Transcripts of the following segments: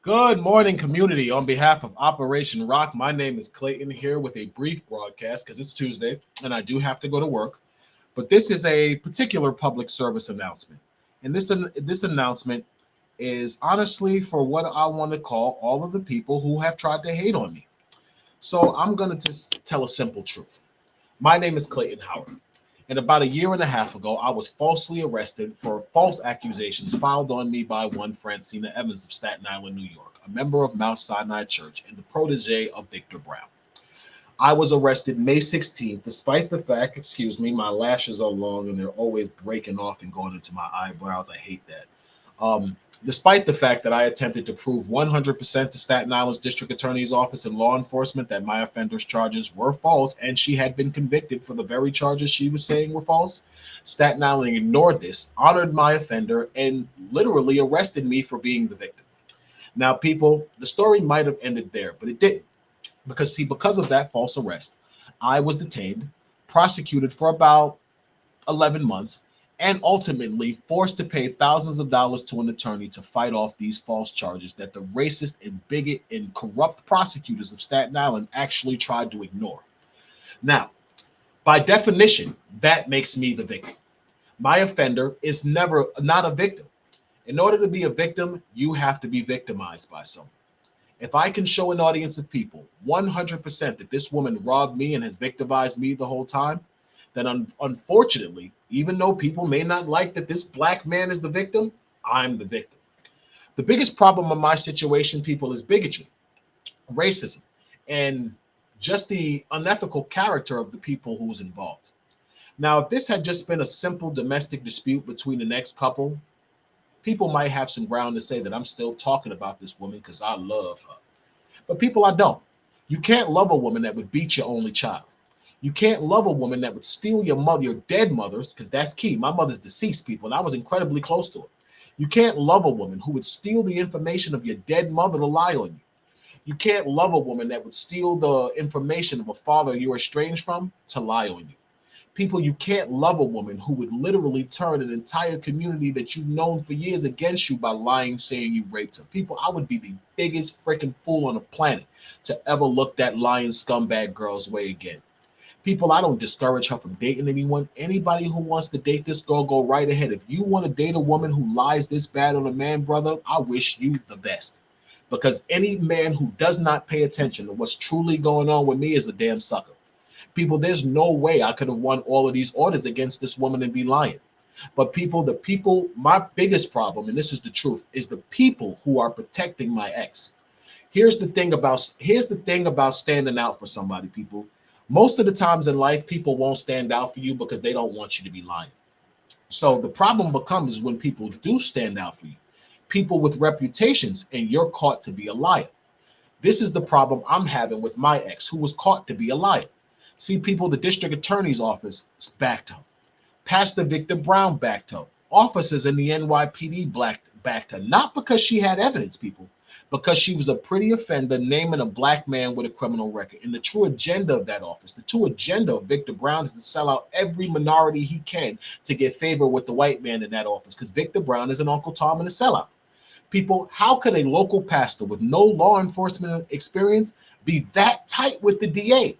Good morning, community. On behalf of Operation Rock, my name is Clayton here with a brief broadcast because it's Tuesday and I do have to go to work. But this is a particular public service announcement. And this announcement is honestly for what I want to call all of the people who have tried to hate on me. So I'm going to just tell a simple truth. My name is Clayton Howard. And about a year and a half ago, I was falsely arrested for false accusations filed on me by one Francina Evans of Staten Island, New York, a member of Mount Sinai Church and the protege of Victor Brown. I was arrested May 16th, despite the fact, my lashes are long and they're always breaking off and going into my eyebrows. I hate that. Despite the fact that I attempted to prove 100% to Staten Island's District Attorney's office and law enforcement that my offender's charges were false and she had been convicted for the very charges she was saying were false, Staten Island ignored this, honored my offender, and literally arrested me for being the victim. Now, people, the story might have ended there, but it didn't. Because of that false arrest, I was detained, prosecuted for about 11 months, and ultimately forced to pay thousands of dollars to an attorney to fight off these false charges that the racist and bigot and corrupt prosecutors of Staten Island actually tried to ignore. Now, by definition, that makes me the victim. My offender is never not a victim. In order to be a victim, you have to be victimized by someone. If I can show an audience of people 100% that this woman robbed me and has victimized me the whole time, then unfortunately, even though people may not like that this black man is the victim, I'm the victim. The biggest problem of my situation, people, is bigotry, racism, and just the unethical character of the people who's involved. Now, if this had just been a simple domestic dispute between an ex-couple, people might have some ground to say that I'm still talking about this woman because I love her. But people, I don't. You can't love a woman that would beat your only child. You can't love a woman that would steal your mother, your dead mother's, because that's key. My mother's deceased, people, and I was incredibly close to her. You can't love a woman who would steal the information of your dead mother to lie on you. You can't love a woman that would steal the information of a father you're estranged from to lie on you. People, you can't love a woman who would literally turn an entire community that you've known for years against you by lying, saying you raped her. People, I would be the biggest freaking fool on the planet to ever look that lying scumbag girl's way again. People, I don't discourage her from dating anyone. Anybody who wants to date this girl, go right ahead. If you want to date a woman who lies this bad on a man, brother, I wish you the best. Because any man who does not pay attention to what's truly going on with me is a damn sucker. People, there's no way I could have won all of these orders against this woman and be lying. But people, my biggest problem, and this is the truth, is the people who are protecting my ex. Here's the thing about standing out for somebody, people. Most of the times in life, people won't stand out for you because they don't want you to be lying. So the problem becomes when people do stand out for you, people with reputations, and you're caught to be a liar. This is the problem I'm having with my ex, who was caught to be a liar. See, people, the district attorney's office backed her. Pastor Victor Brown backed her. Officers in the NYPD backed her. Not because she had evidence, people, because she was a pretty offender naming a black man with a criminal record. And the true agenda of that office, the true agenda of Victor Brown is to sell out every minority he can to get favor with the white man in that office, because Victor Brown is an Uncle Tom and a sellout. People, how could a local pastor with no law enforcement experience be that tight with the DA?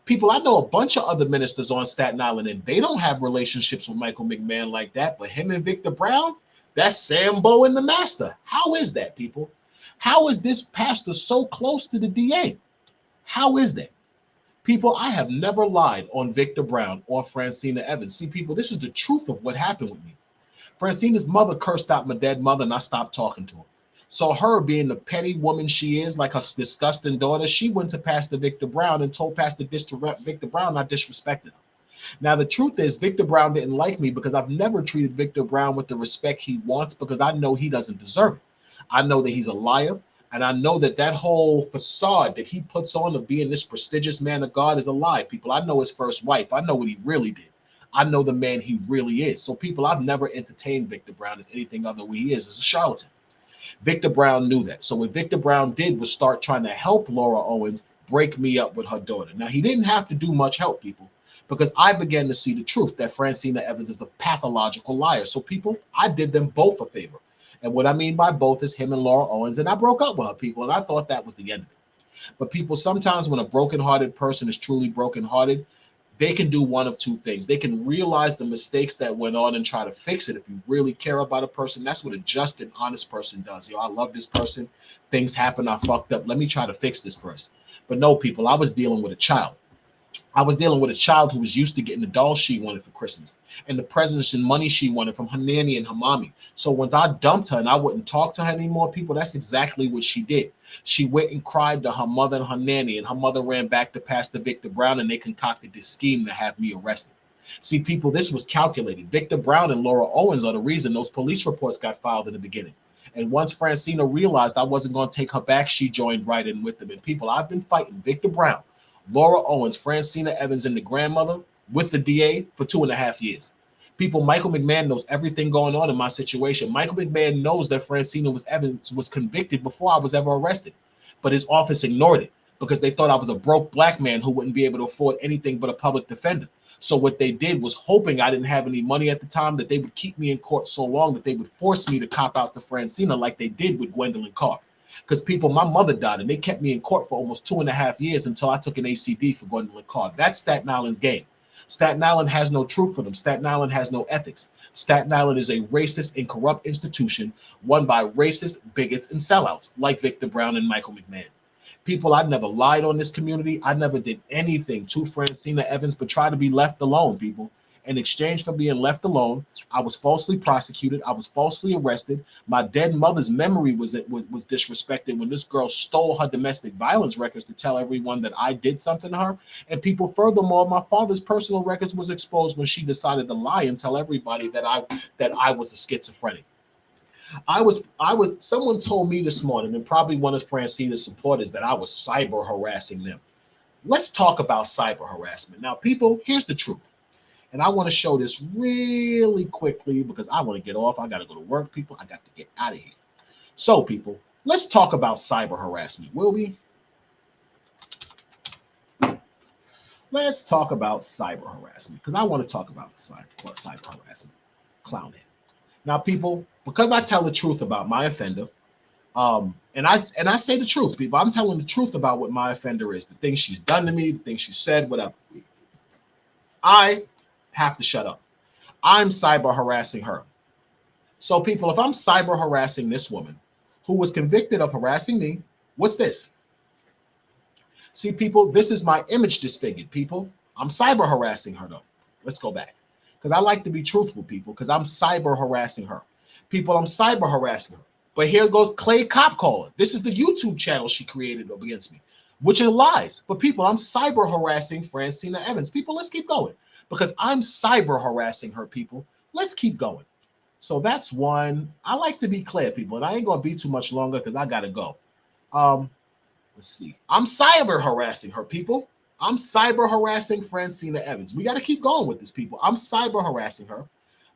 People, I know a bunch of other ministers on Staten Island, and they don't have relationships with Michael McMahon like that. But him and Victor Brown, that's Sambo and the Master. How is that, people? How is this pastor so close to the DA? How is that? People, I have never lied on Victor Brown or Francina Evans. See, people, this is the truth of what happened with me. Francina's mother cursed out my dead mother, and I stopped talking to her. So her being the petty woman she is, like her disgusting daughter, she went to Pastor Victor Brown and told Pastor Victor Brown I disrespected her. Now, the truth is Victor Brown didn't like me because I've never treated Victor Brown with the respect he wants, because I know he doesn't deserve it. I know that he's a liar, and I know that that whole facade that he puts on of being this prestigious man of God is a lie. People, I know his first wife. I know what he really did. I know the man he really is. So, people, I've never entertained Victor Brown as anything other than he is, as a charlatan. Victor Brown knew that. So what Victor Brown did was start trying to help Laura Owens break me up with her daughter. Now, he didn't have to do much help, people, because I began to see the truth that Francina Evans is a pathological liar. So, people, I did them both a favor. And what I mean by both is him and Laura Owens. And I broke up with her, people, and I thought that was the end of it. But people, sometimes when a brokenhearted person is truly brokenhearted, they can do one of two things. They can realize the mistakes that went on and try to fix it. If you really care about a person, that's what a just and honest person does. I love this person. Things happen. I fucked up. Let me try to fix this person. But no, people, I was dealing with a child. I was dealing with a child who was used to getting the dolls she wanted for Christmas and the presents and money she wanted from her nanny and her mommy. So once I dumped her and I wouldn't talk to her anymore, people, that's exactly what she did. She went and cried to her mother and her nanny, and her mother ran back to Pastor Victor Brown, and they concocted this scheme to have me arrested. See, people, this was calculated. Victor Brown and Laura Owens are the reason those police reports got filed in the beginning. And once Francina realized I wasn't going to take her back, she joined right in with them. And people, I've been fighting Victor Brown, Laura Owens, Francina Evans, and the grandmother with the DA for 2.5 years. People, Michael McMahon knows everything going on in my situation. Michael McMahon knows that Francina Evans was convicted before I was ever arrested, but his office ignored it because they thought I was a broke black man who wouldn't be able to afford anything but a public defender. So what they did was, hoping I didn't have any money at the time, that they would keep me in court so long that they would force me to cop out to Francina like they did with Gwendolyn Carr. Because people, my mother died and they kept me in court for almost 2.5 years until I took an ACD for Gwendolyn Carr. That's Staten Island's game. Staten Island has no truth for them. Staten Island has no ethics. Staten Island is a racist and corrupt institution run by racist bigots and sellouts like Victor Brown and Michael McMahon. People, I never lied on this community. I never did anything to Francina Evans but try to be left alone, people. In exchange for being left alone, I was falsely prosecuted. I was falsely arrested. My dead mother's memory was disrespected when this girl stole her domestic violence records to tell everyone that I did something to her. And people, furthermore, my father's personal records was exposed when she decided to lie and tell everybody that I was a schizophrenic. Someone told me this morning, and probably one of Francina's supporters, that I was cyber harassing them. Let's talk about cyber harassment. Now, people, here's the truth. And I want to show this really quickly because I want to get off. I got to go to work, people. I got to get out of here. So, people, let's talk about cyber harassment, will we? Let's talk about cyber harassment because I want to talk about cyber harassment. Clownhead. Now, people, because I tell the truth about my offender, and I say the truth, people. I'm telling the truth about what my offender is, the things she's done to me, the things she said, whatever. I have to shut up. I'm cyber harassing her. So, people, if I'm cyber harassing this woman who was convicted of harassing me, what's this? See, people, this is my image disfigured, people. I'm cyber harassing her, though. Let's go back. Because I like to be truthful, people, because I'm cyber harassing her. People, I'm cyber harassing her. But here goes Clay Cop Caller. This is the YouTube channel she created against me, which are lies. But people, I'm cyber harassing Francina Evans. People, let's keep going. Because I'm cyber harassing her, people. Let's keep going. So that's one. I like to be clear, people, and I ain't going to be too much longer because I got to go. Let's see. I'm cyber harassing her, people. I'm cyber harassing Francina Evans. We got to keep going with this, people. I'm cyber harassing her.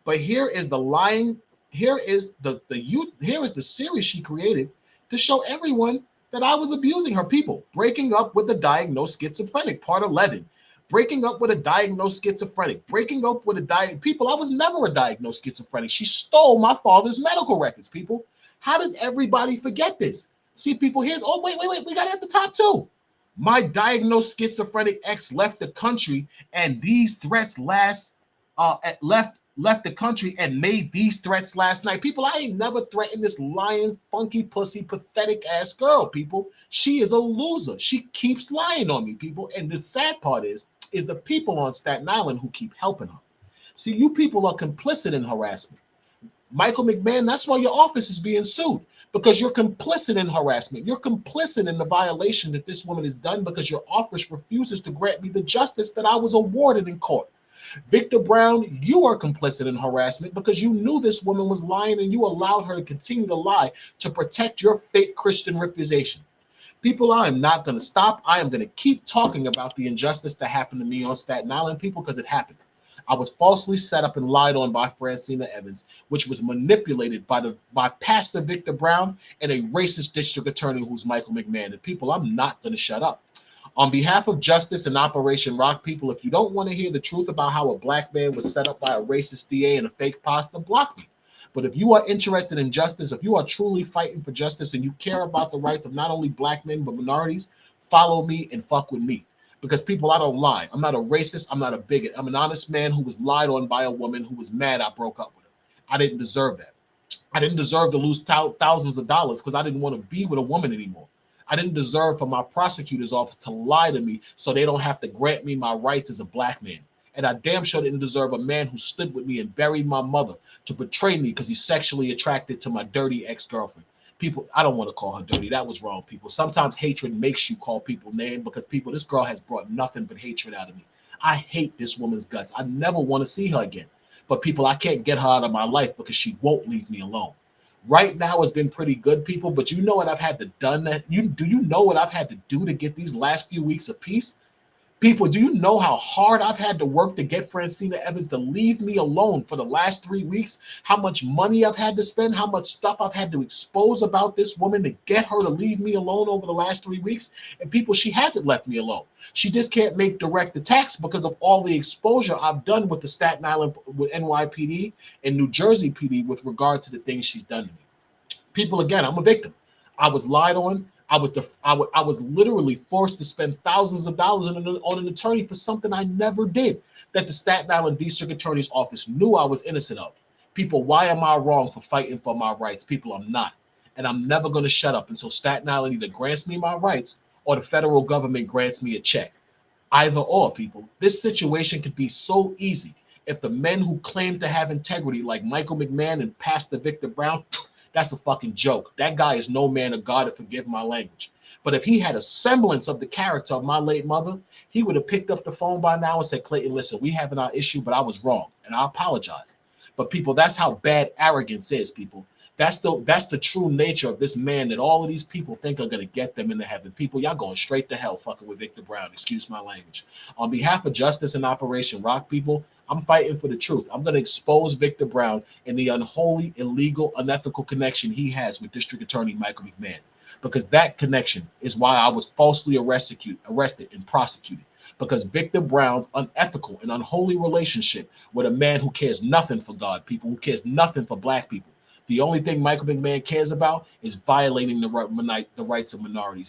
But here is the lying. Here is here is the series she created to show everyone that I was abusing her, people. Breaking up with a diagnosed schizophrenic, part 11. Breaking up with a diagnosed schizophrenic. Breaking up with a people, I was never a diagnosed schizophrenic. She stole my father's medical records, people. How does everybody forget this? See, people, here's, oh, wait, we got it at the top too. My diagnosed schizophrenic ex left the country, and these threats left the country and made these threats last night. People, I ain't never threatened this lying, funky, pussy, pathetic ass girl, people. She is a loser. She keeps lying on me, people. And the sad part is the people on Staten Island who keep helping her. See, you people are complicit in harassment. Michael McMahon, that's why your office is being sued, because you're complicit in harassment. You're complicit in the violation that this woman has done because your office refuses to grant me the justice that I was awarded in court. Victor Brown, you are complicit in harassment because you knew this woman was lying and you allowed her to continue to lie to protect your fake Christian reputation. People, I am not going to stop. I am going to keep talking about the injustice that happened to me on Staten Island, people, because it happened. I was falsely set up and lied on by Francina Evans, which was manipulated by Pastor Victor Brown and a racist district attorney who's Michael McMahon. And people, I'm not going to shut up. On behalf of Justice and Operation Rock, people, if you don't want to hear the truth about how a black man was set up by a racist DA and a fake pastor, block me. But if you are interested in justice, if you are truly fighting for justice and you care about the rights of not only black men but minorities, follow me and fuck with me. Because people, I don't lie. I'm not a racist. I'm not a bigot. I'm an honest man who was lied on by a woman who was mad I broke up with her. I didn't deserve that. I didn't deserve to lose thousands of dollars because I didn't want to be with a woman anymore. I didn't deserve for my prosecutor's office to lie to me so they don't have to grant me my rights as a black man. And I damn sure didn't deserve a man who stood with me and buried my mother to betray me because he's sexually attracted to my dirty ex-girlfriend. People, I don't want to call her dirty. That was wrong, people. Sometimes hatred makes you call people names because people, this girl has brought nothing but hatred out of me. I hate this woman's guts. I never want to see her again. But people, I can't get her out of my life because she won't leave me alone. Right now has been pretty good, people, but you know what I've had to done that? Do you know what I've had to do to get these last few weeks of peace? People, do you know how hard I've had to work to get Francina Evans to leave me alone for the last 3 weeks? How much money I've had to spend? How much stuff I've had to expose about this woman to get her to leave me alone over the last 3 weeks? And people, she hasn't left me alone. She just can't make direct attacks because of all the exposure I've done with the Staten Island, with NYPD and New Jersey PD with regard to the things she's done to me. People, again, I'm a victim. I was lied on. I was literally forced to spend thousands of dollars on an attorney for something I never did, that the Staten Island District Attorney's office knew I was innocent of. People, why am I wrong for fighting for my rights? People, I'm not. And I'm never going to shut up until Staten Island either grants me my rights or the federal government grants me a check. Either or, people. This situation could be so easy if the men who claim to have integrity, like Michael McMahon and Pastor Victor Brown, that's a fucking joke. That guy is no man of God, to forgive my language. But if he had a semblance of the character of my late mother, he would have picked up the phone by now and said, Clayton, listen, we having our issue, but I was wrong. And I apologize. But people, that's how bad arrogance is, people. That's the true nature of this man that all of these people think are going to get them into heaven. People, y'all going straight to hell fucking with Victor Brown. Excuse my language. On behalf of Justice and Operation Rock, people, I'm fighting for the truth. I'm going to expose Victor Brown and the unholy, illegal, unethical connection he has with District Attorney Michael McMahon. Because that connection is why I was falsely arrested and prosecuted. Because Victor Brown's unethical and unholy relationship with a man who cares nothing for God, people, who cares nothing for black people. The only thing Michael McMahon cares about is violating the rights of minorities.